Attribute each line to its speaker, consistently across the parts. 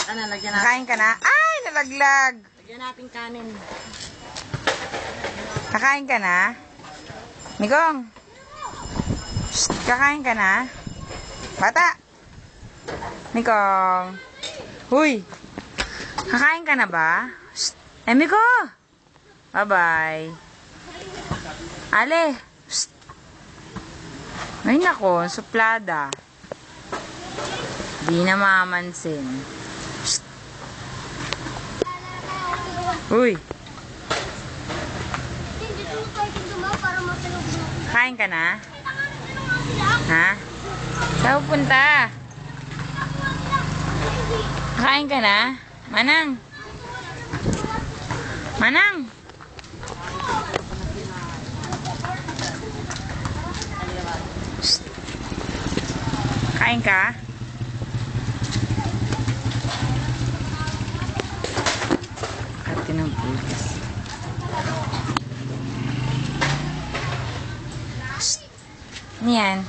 Speaker 1: Ano, lagyan natin.
Speaker 2: Kakain ka na? Ay, nalaglag.
Speaker 1: Lagyan natin kanin.
Speaker 2: Kakain ka na? Migong. Shh, kakain ka na? Bata. Migong. Huy. Kakain ka na ba? Shh. Migo. Bye-bye. Ale. Shh. Ay, nako. Suplada. Di na mamansin. Shh. Uy. Kain ka na? Ha? Saan pupunta? Kain ka na? Manang? Manang? Shh. Kain ka? Ate ng pulis. Yan.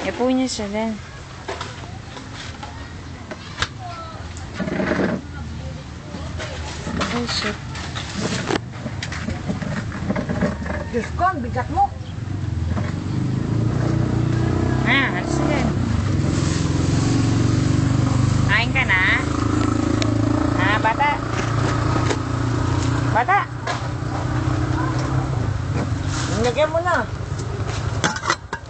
Speaker 2: Ipo niyo siya din. Oh, shit.
Speaker 1: Diyos ko, ang bigat mo.
Speaker 2: Alis din. Kain ka na? Bata? Bata?
Speaker 1: Lagyan mo na.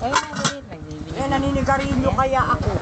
Speaker 2: Ayun na, dali. Nagbibili.
Speaker 1: Naninigarilyo kaya ako.